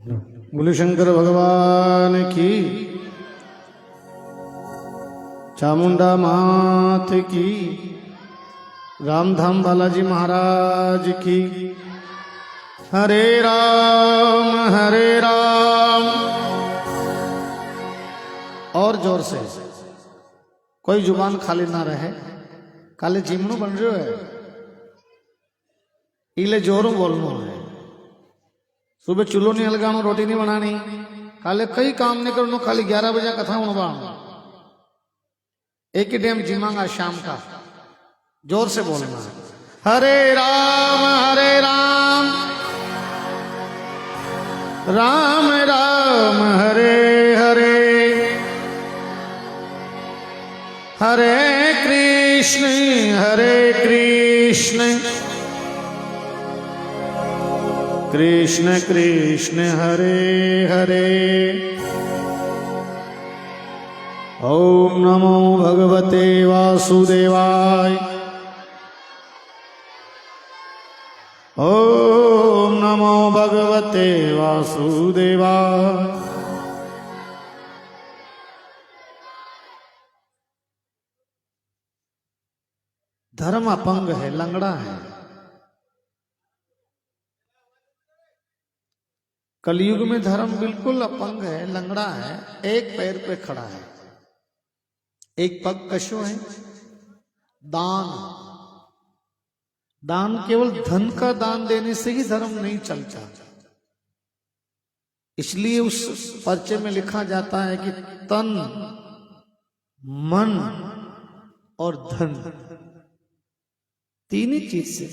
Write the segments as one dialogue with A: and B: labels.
A: बोले शंकर भगवान की, चामुंडा मात की, रामधाम बालाजी महाराज की। हरे राम और जोर से, कोई जुबान खाली ना रहे। काले जीमनो बन रहे है, इले जोरों बोलना है। सुबह चूल्हो नहीं हलगानो, रोटी नहीं बनानी, काले कई काम नहीं करनो, खाली 11 बजे कथा उड़वाना। एक ही टाइम जिमांगा शाम का, जोर से बोलना है। हरे राम राम राम हरे हरे, हरे कृष्ण कृष्ण कृष्ण हरे हरे। ओम नमो भगवते वासुदेवाय, ओम नमो भगवते वासुदेवाय। धर्म अपंग है, लंगड़ा है। कलयुग में धर्म बिल्कुल अपंग है, लंगड़ा है, एक पैर पे खड़ा है, एक पग कशो है। दान केवल धन का दान देने से ही धर्म नहीं चलता। इसलिए उस पर्चे में लिखा जाता है कि तन, मन और धन, तीन ही चीज से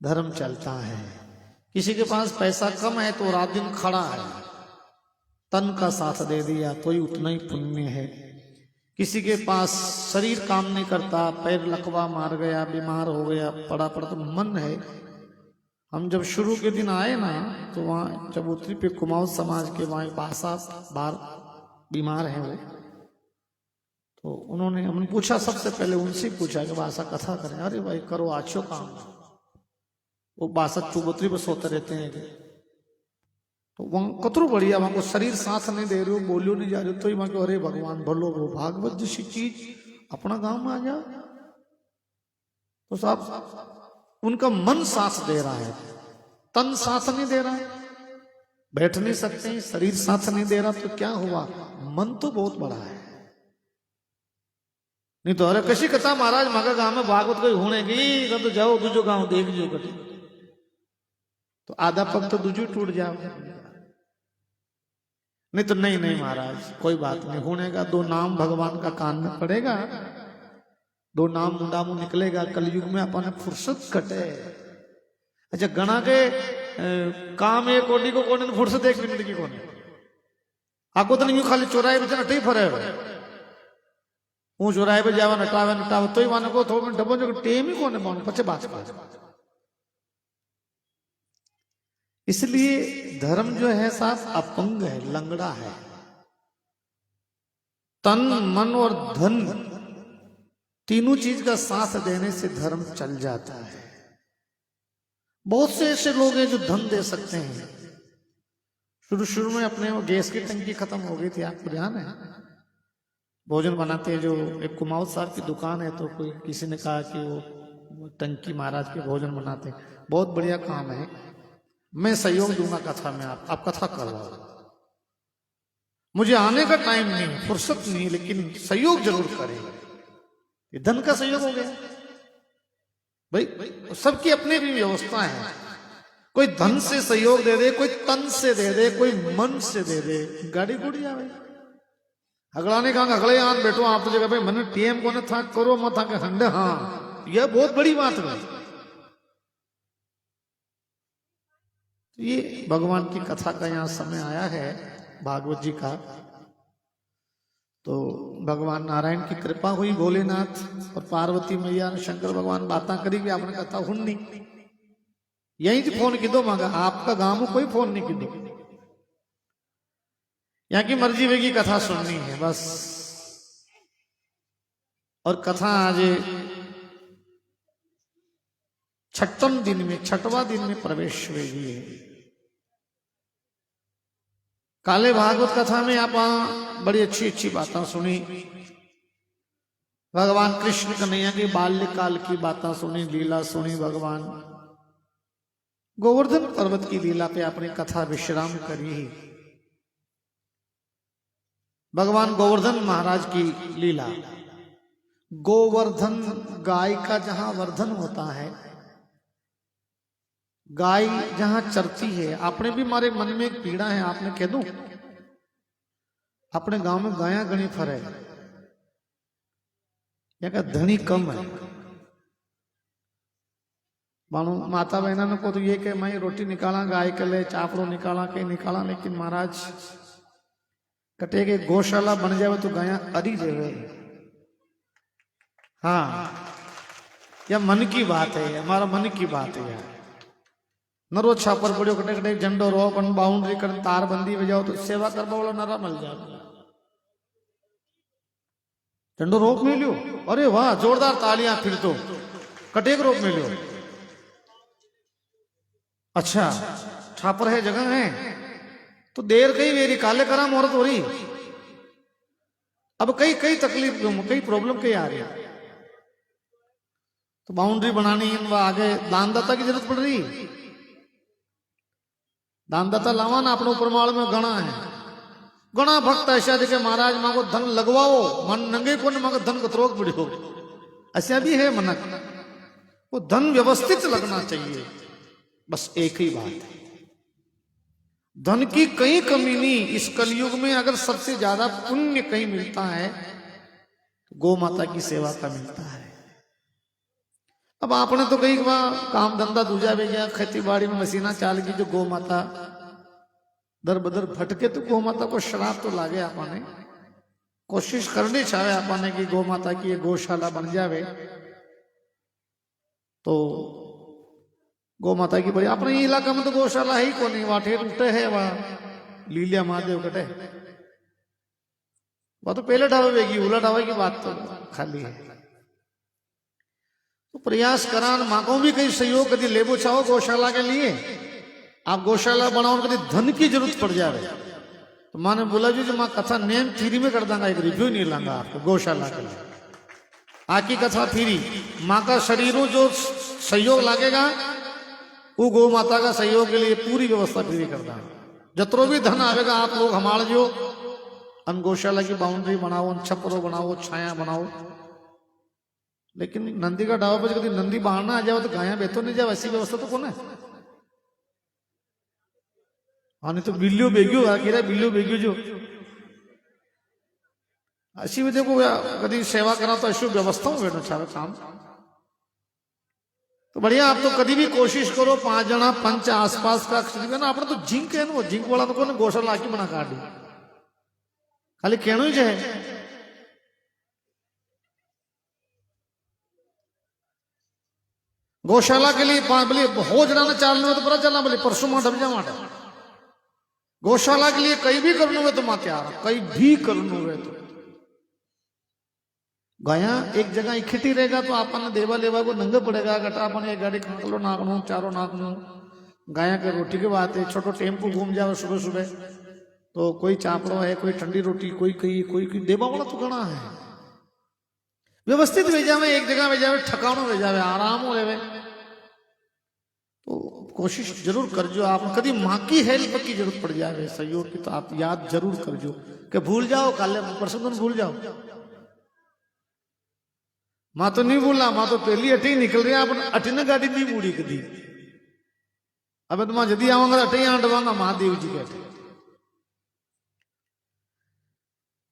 A: धर्म चलता है। किसी के पास पैसा कम है तो रात दिन खड़ा है, तन का साथ दे दिया तो ही उतना ही पुण्य है। किसी के पास शरीर काम नहीं करता, पैर लकवा मार गया, बीमार हो गया, पड़ा तो मन है। हम जब शुरू के दिन आए ना, तो वहाँ चबूतरी पे कुमाऊं समाज के वहाँ बासा बार बीमार हैं वो, तो उन्होंने हमने पूछा, सबसे पहले उनसे पूछा कि बासा कथा करें। अरे भाई करो, आछो काम। वो बासा चबूतरी पे सोते रहते हैं, तो वहां कतरो बढ़िया, वहां को शरीर साथ नहीं दे रहे हो, बोलियो नहीं जा रहे हो, तो ही वहां को अरे भगवान भलो, वो भागवत जैसी चीज अपना गांव में आ जा। तो साहब उनका मन साथ दे रहा है, तन साथ नहीं दे रहा है, बैठ नहीं सकते हैं, शरीर साथ नहीं दे रहा, तो क्या हुआ? मन तो बहुत बड़ा है। नहीं तो अरे कशी कथा महाराज मगा गांव में भागवत कोई होनेगी, तो जाओ दूजो गांव देख जो कटी, तो आधा पग तो दूजो टूट जाओ। नहीं तो नहीं महाराज कोई बात नहीं, होनेगा। 2 नाम भगवान का कान में पड़ेगा, 2 नाम मुंडा मुंह निकलेगा। कलयुग में अपन फुर्सत कटे। अच्छा गणा के काम एक कोडी को कोने फुर्सत एक मिनट की कोने आको तो नहीं, खाली चौराहे पे नटे फरे हूँ, चौराहे पे जावा नटावे तो ही मानो को थोड़ा डबो जो टेम ही कोने मानो पचे बात। इसलिए धर्म जो है साहब अपंग है, लंगड़ा है। तन, मन और धन, तीनों चीज का साथ देने से धर्म चल जाता है। बहुत से ऐसे लोग हैं जो धन दे सकते हैं। शुरू में अपने वो गैस की टंकी खत्म हो गई थी, आपको ध्यान है? भोजन बनाते हैं, जो एक कुमाऊं साहब की दुकान है, तो कोई किसी ने कहा कि वो टंकी महाराज के भोजन बनाते हैं। बहुत बढ़िया काम है, मैं सहयोग दूंगा कथा में, आप कथा करवाओ। मुझे आने का टाइम नहीं, फुर्सत नहीं, लेकिन सहयोग जरूर करें। ये धन का सहयोग हो गया भाई, सबकी अपनी भी व्यवस्था है। कोई धन से सहयोग दे दे, कोई तन से दे दे, कोई मन से दे दे, गाड़ी गुड़ी आवे। अगला ने कहा अगले आन बैठो आप तो जगह भाई मन टीएम को था करो मत के हंडे। हाँ यह बहुत बड़ी बात है। ये भगवान की कथा का यहाँ समय आया है, भागवत जी का। तो भगवान नारायण की कृपा हुई, भोलेनाथ और पार्वती मैया ने शंकर भगवान बातें करी कि आपने कथा हुन्नी यही जी फोन की दो मांगा, आपका गांव में कोई फोन नहीं की दो, यहाँ की मर्जी वे की कथा सुननी है बस। और कथा आज 6वां दिन में प्रवेश हुई है। काले भागवत कथा में आप बड़ी अच्छी अच्छी बातें सुनी। भगवान कृष्ण कन्हैया की बाल्यकाल की बातें सुनी, लीला सुनी। भगवान गोवर्धन पर्वत की लीला पे अपनी कथा विश्राम करी। भगवान गोवर्धन महाराज की लीला। गोवर्धन गाय का जहां वर्धन होता है, गाय जहां चरती है। आपने भी हमारे मन में एक पीड़ा है, आपने कह दूं अपने गांव में गाया गणी फरे या का धनी कम है। मानो माता बहना को तो ये कि मैं रोटी निकाला गाय के लिए, चापड़ो निकाला के निकाला, लेकिन महाराज कटे के गौशाला बन जावे तो गाया अरी जावे। हाँ, यह मन की बात है, हमारा मन की बात है। नरो छापर पड़ो कटे कटे झंडो रो अपन बाउंड्री कर तार बंदी बजाओ तो सेवा करवा वाला नरा मिल जाए। झंडो रोप में लियो, अरे वाह जोरदार तालियां। फिर तो कटेक रोप में लियो। अच्छा छापर है, जगह है तो देर कई मेरी काले करा मोहरत हो रही। अब कई कई तकलीफ कई प्रॉब्लम कई आ रही, तो बाउंड्री बनानी व आगे दानदाता की जरूरत पड़ रही। दानदाता लावा ना अपने ऊपर माल में गणा है, गणा भक्त ऐसा देखे महाराज मां को धन लगवाओ, मन नंगे को मां को धन को त्रोक बिड़ो। ऐसा भी है मनक, वो धन व्यवस्थित लगना चाहिए। बस एक ही बात है, धन की कहीं कमी नहीं। इस कलयुग में अगर सबसे ज्यादा पुण्य कहीं मिलता है तो गौ माता की सेवा का मिलता है। अब आपने तो कहीं काम धंधा दूजा भी गया, खेती बाड़ी में मशीना चाल की, जो गौ माता दर बदर भटके तो गौ माता को श्राप तो लागे। आपने कोशिश करनी चाहे आपने कि गौ माता की ये गौशाला बन जावे तो गौ माता की बड़ी। अपने इलाका में तो गौशाला ही को नहीं, वहां ठेठ उठे है, वहां लीलिया महादेव कटे, वह तो पहले ढावेगी, उलट ढावे की बात तो खाली है। तो प्रयास करान माँ को भी कहीं सहयोग कभी लेबो चाहो गौशाला के लिए। आप गौशाला बनाओ, कभी धन की जरूरत पड़ जाए तो माँ ने बोला जी माँ कथा नेम फ्री में कर दूंगा, एक रिव्यू नहीं लाऊंगा आपको गौशाला के लिए। आकी कथा फ्री, माँ का शरीरों जो सहयोग लागेगा वो गौ माता का सहयोग के लिए पूरी व्यवस्था फ्री करता। जतरो भी धन आएगा आप लोग हमारे जो अन गौशाला की बाउंड्री बनाओ, छपरो बनाओ, छाया बनाओ। लेकिन नंदी का डावा पर कभी नंदी बाहर ना आ जाओ तो गाया बेतो नहीं जाओ, ऐसी व्यवस्था तो कौन है। हाँ नहीं तो बिल्लियो बेगियो आखिर बिल्लियो बेगियो जो ऐसी भी देखो कभी सेवा करा तो ऐसी व्यवस्था हो गया छावे काम। तो बढ़िया, आप तो कभी भी कोशिश करो 5 जना पंच आसपास का ना अपने तो जिंक है ना, वो जिंक वाला तो कौन गौशाला आकी बना काट दी, खाली कहना ही चाहे। गौशाला के लिए बोले हो जना चालने तो पता चलना, बोले परसों मां ढब जा माटा। गौशाला के लिए कहीं भी करना हुए तो मां तैयार, कहीं भी करना हुए तो। गाया एक जगह इकट्ठी रहेगा तो आपने देवा लेवा को नंगे पड़ेगा। गटा अपन एक गाड़ी खाकलो नाकनू, चारों नाकनू। गाया के रोटी के बात है, छोटो टेम्पो घूम जाओ सुबह सुबह तो कोई चापड़ो है, कोई ठंडी रोटी, कोई कहीं कोई देवा वाला तो गणा है। व्यवस्थित भेजावे, एक जगह भेजावे, ठकानो भेजावे, आराम हो रहे। तो कोशिश जरूर करजो आप, कभी माँ की हेल्प की जरूरत पड़ जाए सहयोग की तो आप याद जरूर करजो कि भूल जाओ कल परसों दिन भूल जाओ। माँ तो नहीं भूलना, माँ तो पहली अटी निकल रही है, अटी ने गाड़ी नहीं मुड़ी कभी। अब तो माँ जदी आवांगा अटे आंडवांगा महादेव जी के अटे।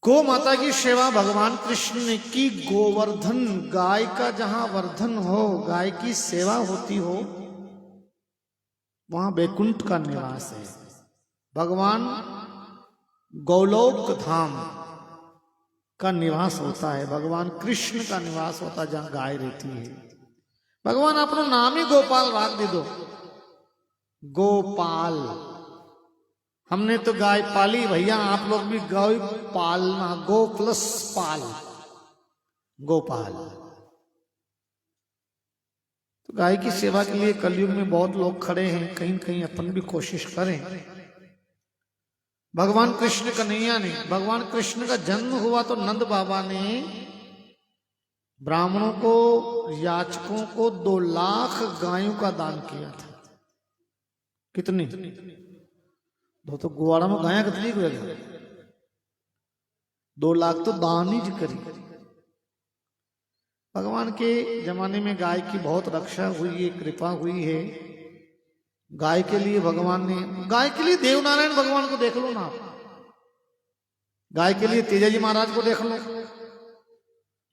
A: गौ माता की सेवा भगवान कृष्ण ने की। गोवर्धन गाय का जहां वर्धन हो, गाय की सेवा होती हो, वहां बैकुंठ का निवास है। भगवान गौलोक धाम का निवास होता है, भगवान कृष्ण का निवास होता है जहां गाय रहती है। भगवान अपना नाम ही गोपाल रख दी दो, गोपाल। हमने तो गाय पाली, भैया आप लोग भी गाय पालना, गो प्लस पाल, गोपाल। तो गाय की सेवा के लिए कलयुग में बहुत लोग खड़े हैं, कहीं कहीं अपन भी कोशिश करें। भगवान कृष्ण कन्हैया ने, भगवान कृष्ण का जन्म हुआ तो नंद बाबा ने ब्राह्मणों को, याचकों को 2 लाख गायों का दान किया था। कितनी? तो गुवाड़ा में गाया कितनी को 2 लाख तो दान ही करी। भगवान के जमाने में गाय की बहुत रक्षा हुई है, कृपा हुई है। गाय के लिए भगवान ने, गाय के लिए देवनारायण भगवान को देख लो ना आप, गाय के लिए तेजाजी महाराज को देख लो,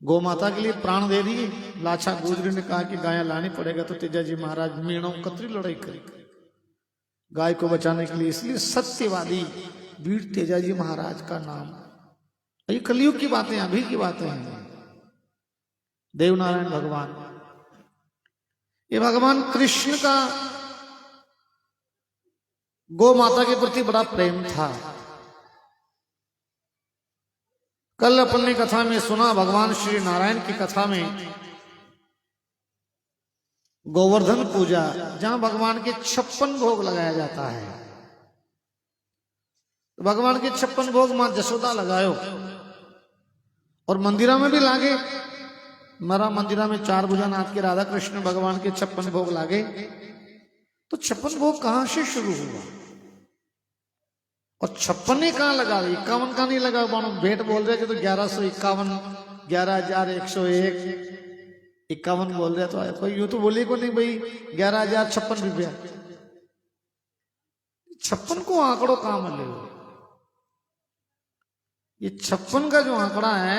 A: गौ माता के लिए प्राण दे दिए। लाछा गुजरी ने कहा कि गाय लानी पड़ेगा तो तेजाजी महाराज मेणों कतरी लड़ाई करी गाय को बचाने के लिए। इसलिए सत्यवादी वीर तेजाजी महाराज का नाम। ये कलयुग की बातें, अभी की बातें हैं। देवनारायण भगवान, ये भगवान कृष्ण का गौ माता के प्रति बड़ा प्रेम था। कल अपने कथा में सुना, भगवान श्री नारायण की कथा में गोवर्धन पूजा, जहां भगवान के 56 भोग लगाया जाता है। तो भगवान के 56 भोग मां जसोदा लगायो और मंदिरा में भी लागे। मरा मंदिरा में 4 भुजानाथ के राधा कृष्ण भगवान के 56 भोग लागे। तो 56 भोग कहां से शुरू हुआ और 56 कहां लगा? 51 का नहीं लगा। भेंट बोल रहे तो 1151, 11,101, 51 बोल रहे तो कोई यूं तो बोले को नहीं भाई 11,056 रुपया। 56 को आंकड़ों कहां मिले? ये 56 का जो आंकड़ा है,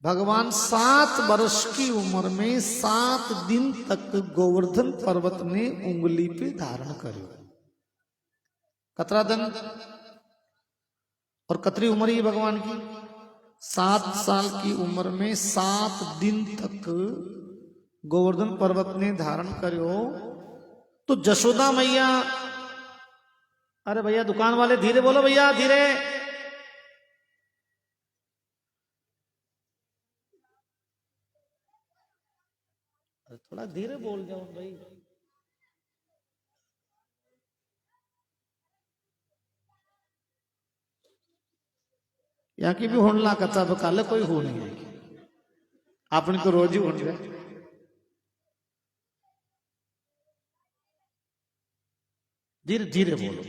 A: भगवान 7 वर्ष की उम्र में 7 दिन तक गोवर्धन पर्वत ने उंगली पे धारण करो। कतरा दिन और कतरी उम्र ही भगवान की? 7 साल की उम्र में 7 दिन तक गोवर्धन पर्वत ने धारण करो। तो जशोदा मैया, अरे भैया दुकान वाले धीरे बोलो भैया, धीरे। थोड़ा धीरे बोल जाओ भाई। यहाँ की भी होना कथा बकाले कोई हो नहीं है, आपने तो रोज ही हो रहा। धीरे धीरे बोलो,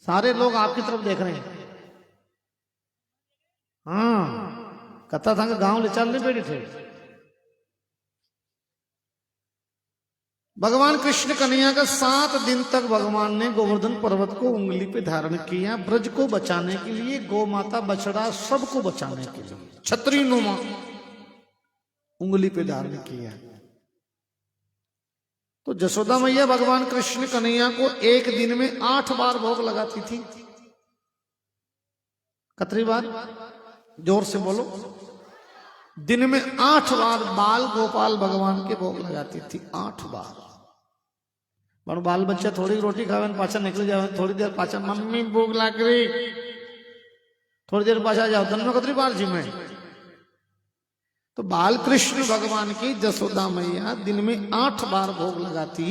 A: सारे लोग आपकी तरफ देख रहे हैं। हाँ, कथा था गांव ले चलने बैठे थे। भगवान कृष्ण कन्हैया का 7 दिन तक भगवान ने गोवर्धन पर्वत को उंगली पे धारण किया, ब्रज को बचाने के लिए, गौ माता बछड़ा सबको बचाने के लिए छतरी नुमा उंगली पे धारण किया। तो जसोदा मैया भगवान कृष्ण कन्हैया को एक दिन में 8 बार भोग लगाती थी। कितनी बार? जोर से बोलो। दिन में 8 बार बाल गोपाल भगवान के भोग लगाती थी। 8 बार। मानो बाल बच्चा थोड़ी रोटी खावे पाछा निकल जावे, थोड़ी देर पाछा मम्मी भूख लाग रही, थोड़ी देर पाछा जाओ। दिन में कितनी बार जिमे? तो बाल कृष्ण भगवान की जसोदा मैया दिन में 8 बार भोग लगाती।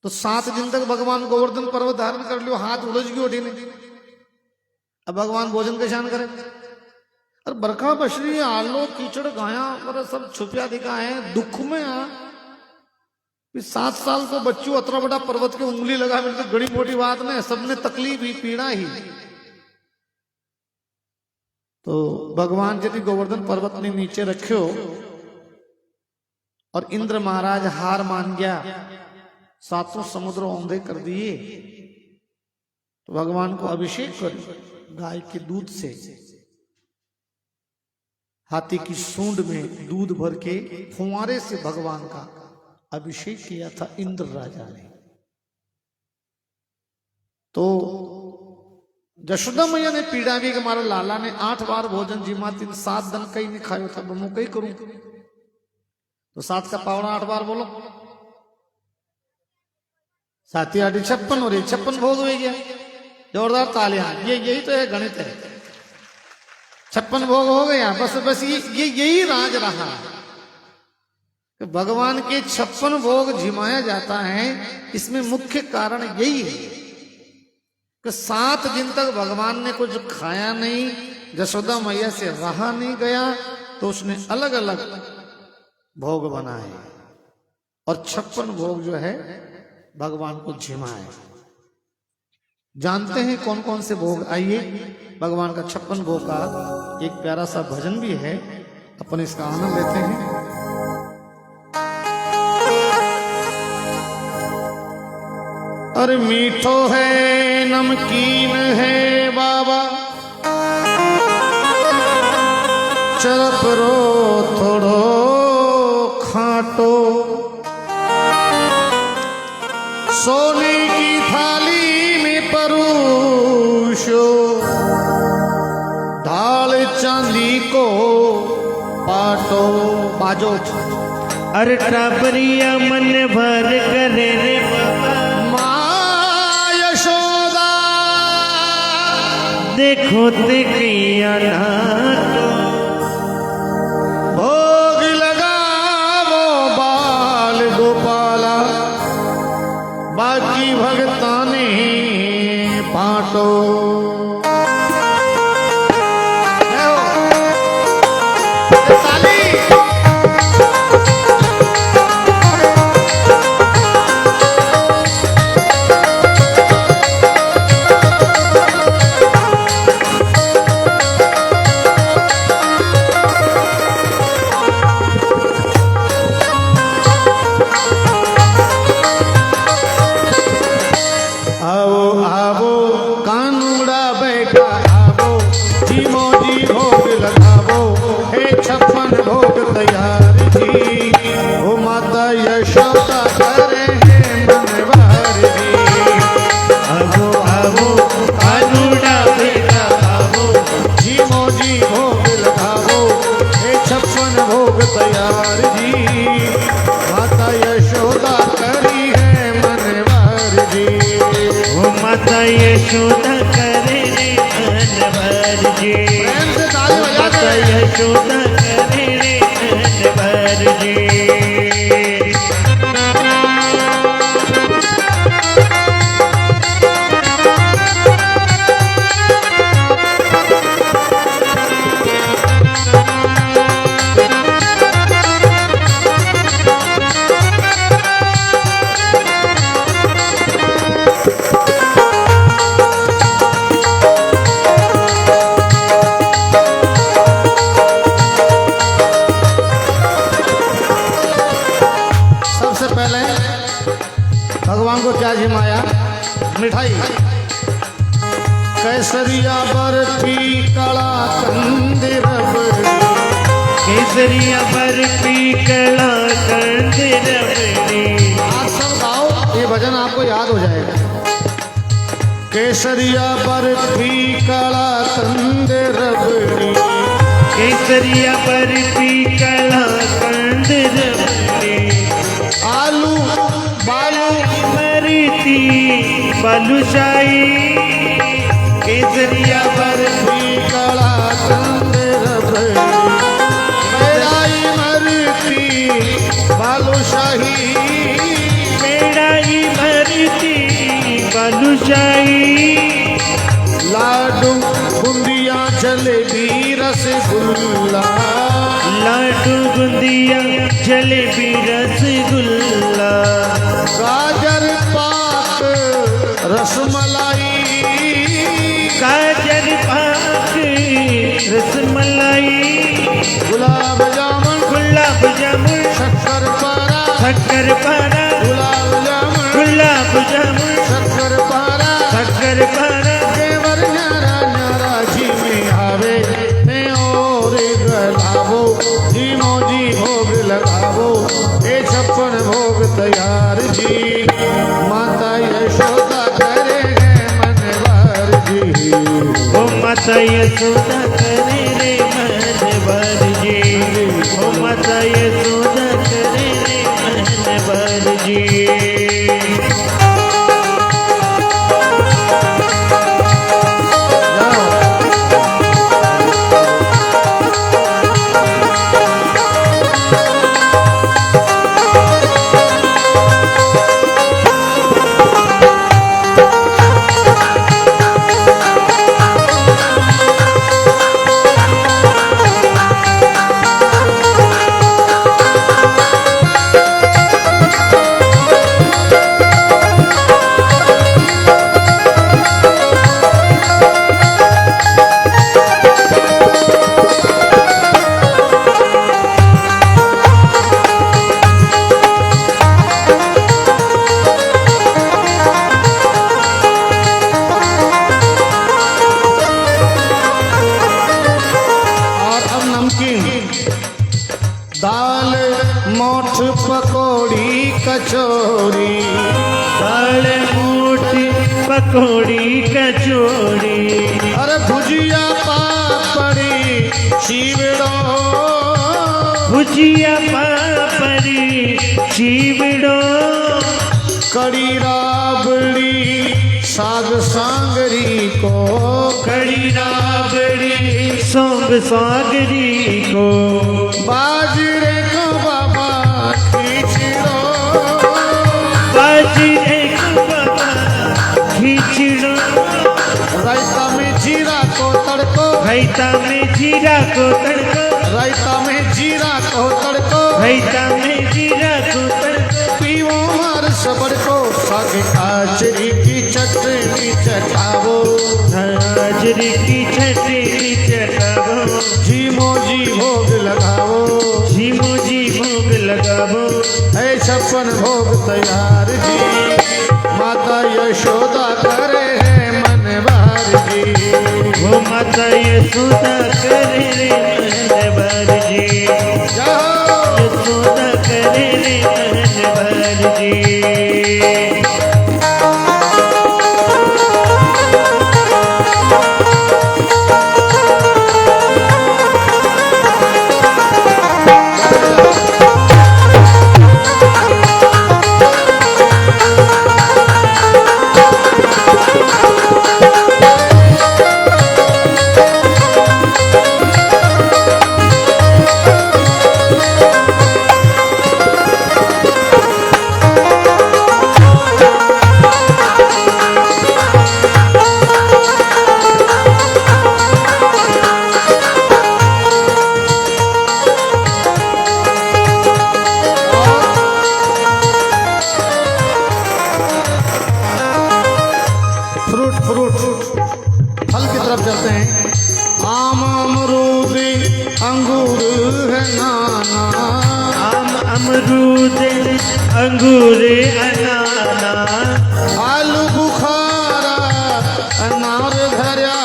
A: तो 7 दिन तक भगवान गोवर्धन पर्वत धारण कर लियो, हाथ उलझ गयो ओढ़ी ने। अब भगवान भोजन के शान करे और बरखा बशरी आलो कीचड़ गाया और सब छुपिया दिखा है दुख में। 7 साल को बच्चों अतरा बड़ा पर्वत के उंगली लगा मिलती बड़ी मोटी बात नहीं, सबने तकलीफ ही पीड़ा ही। तो भगवान यदि गोवर्धन पर्वत ने नीचे रखो और इंद्र महाराज हार मान गया, 7 समुद्र औंधे कर दिए, तो भगवान को अभिषेक कर गाय के दूध से, हाथी की सूंड में दूध भर के फुंवारे से भगवान का अभिषेक किया था इंद्र राजा ने। तो जशोदा मैया ने पीड़ा भी कि हमारा लाला ने 8 बार भोजन जिमा 7 दिन कहीं नहीं खायो था, मैं कहीं करूं। तो 7 का पावड़ा 8 बार बोलो, 7 8 56 और 56 भोग हो गया। जोरदार तालियां। यही तो है गणित है। 56 भोग हो गया। बस यही राज रहा। भगवान के 56 भोग जिमाया जाता है, इसमें मुख्य कारण यही है कि 7 दिन तक भगवान ने कुछ खाया नहीं, यशोदा मैया से रहा नहीं गया, तो उसने अलग अलग भोग बनाए और 56 भोग जो है भगवान को झिमाए। जानते हैं कौन कौन से भोग? आइए, भगवान का 56 भोग का एक प्यारा सा भजन भी है, अपन इसका आनंद लेते हैं। अरे मीठो है नमकीन है बाबा, चरपरो थोड़ो खाटो, सोने की थाली में परोसो, ढाल चांदी को पाटो। बाजो
B: अरे टाबरिया मन भर करे रे बाबा,
A: माँ यशोदा
B: देखो देखिया नाटो,
A: भोग लगावो बाल गोपाला, बाकी भगता ने बांटो। तैयार जी, माता यशोदा करी है मनवार जी,
B: ओ माता यशोदा करे रे मनवार जी, माता यशोदा करे रे मनवार जी।
A: भगवान को क्या झिमाया? मिठाई, केसरिया बर्फी कड़ा कंद रबड़ी,
B: केसरिया बर्फी कड़ा कंद रबड़ी।
A: आप सब गाओ, ये भजन आपको याद हो जाएगा। केसरिया बर्फी कड़ा कंद रबड़ी,
B: केसरिया बर्फी कड़ा कंद रबड़ी,
A: आलू बालू
B: मरीती बालूशाही, केसरिया
A: बर्फी कड़ा कंद रबड़ी, पेड़ाई मरती बालूशाही,
B: पेड़ाई मरती बालूशाही,
A: लाडू बूंदिया जलेबी रसगुल्ला,
B: लाडू बूंदिया जलेबी रसगुल्ला,
A: गाजर पाक रसमलाई,
B: गाजर पाक रसमलाई,
A: गुलाब जामुन शक्कर पारा, गुलाब जामुन शक्कर पारा, देवर न्यारा न्यारा जी में आवे ने और गलावो, जीमो जी भोग लगावो, ए 56 भोग तैयार जी, माता यशोदा करे है मनवार जी,
B: ओ माता यशोदा करे रे मनवार जी, ओ माता यशोदा करे रे मनवार जी।
A: मोठ पकौड़ी कचौड़ी,
B: दाल मोटी पकौड़ी कचौड़ी,
A: अरे भुजिया पापड़ी चिवड़ो,
B: भुजिया पापड़ी चिवड़ो,
A: कड़ी राबड़ी साग सांगरी को,
B: कड़ी राबड़ी सौंग सागरी को,
A: बाजरे को बाबा खिचड़ो,
B: बाजरे को बाबा खिचड़ो,
A: रायता में जीरा को तड़को,
B: रायता में जीरा को तड़को,
A: रायता में जीरा को तड़को,
B: रायता में जीरा को तड़को,
A: पीवो मार सबड़ को, साग काचरी की चटनी चटावो,
B: हाजरी की चटनी चटावो,
A: जीमो जी भोग लगावो,
B: झीमो जी भोग लगावो,
A: है 56 भोग तैयार जी, माता यशोदा करे है मनवार जी,
B: वो माता यशोदा करे रे मनवार जी,
A: जाओ
B: यशोदा करे रे मनवार जी। फल की तरफ चलते हैं। आम अमरूद अंगूर है नाना,
A: आम अमरूद अंगूर अनाना,
B: आलू बुखारा अनार धरा,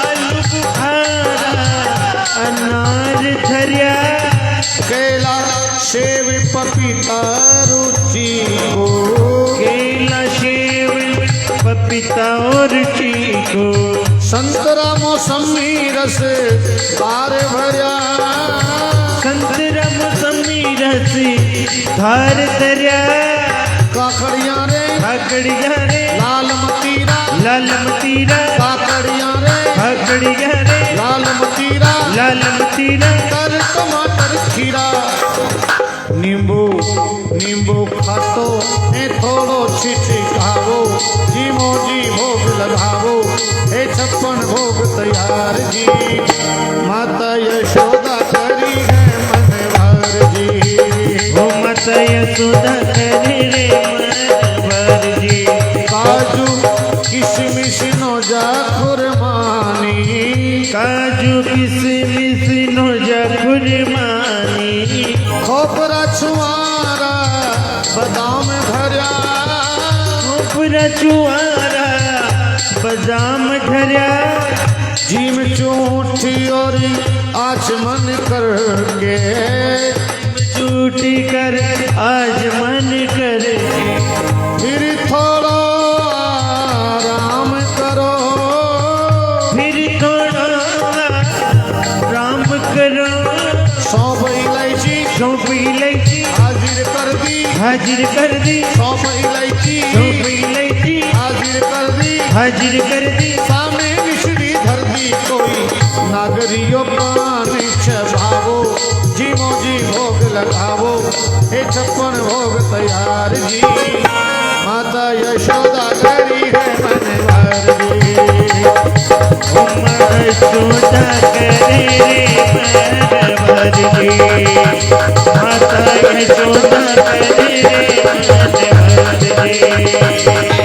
A: आलू बुखारा अनार धरिया,
B: केला सेब पपीता रुचि को,
A: केला सेब पपीता और चीकू,
B: संतरा मौसमी रस धार भरा,
A: संतरा मौसमी रस धार दरिया,
B: काकड़ियाँ रे
A: काकड़िया रे
B: लाल मतीरा,
A: लाल मतीरा,
B: काकड़ियाँ रे
A: काकड़िया रे
B: लाल मतीरा,
A: लाल मतीरा,
B: कर टमाटर खीरा, नींबू नींबू खातो ए थोड़ो छिटकावो, जीमो जी भोग लगावो, ए 56 भोग तैयार जी, माता यशोदा करी है मनवार जी,
A: ओ माता यशोदा करे रे मनवार जी,
B: काजू किशमिश नौजा खुरमानी,
A: काजू किशमिश नौजा खुरमानी,
B: खोपरा छुआरा बादाम भरा,
A: खोपरा चुआरा बादाम धरिया,
B: जीम चूठी और आचमन करके,
A: चूटी कर आज मन कर,
B: फिर थोड़ा आराम करो,
A: फिर थोड़ा राम करो,
B: सौंफ इलायची
A: सौंप इलायची
B: हाजिर कर दी,
A: हाजिर कर दी,
B: सौंफ इलायची
A: सौंप इलायची
B: हाजिर कर दी,
A: हाजिर कर दी,
B: सामने मिश्री धर दी कोई, नागरियों पान चबावो, जीमो जी भोग लगावो, हे 56 भोग तैयार जी, माता यशोदा करी है मनवार जी,
A: यशोदा करे रे मनवार जी, माता यशोदा करे रे मनवार जी।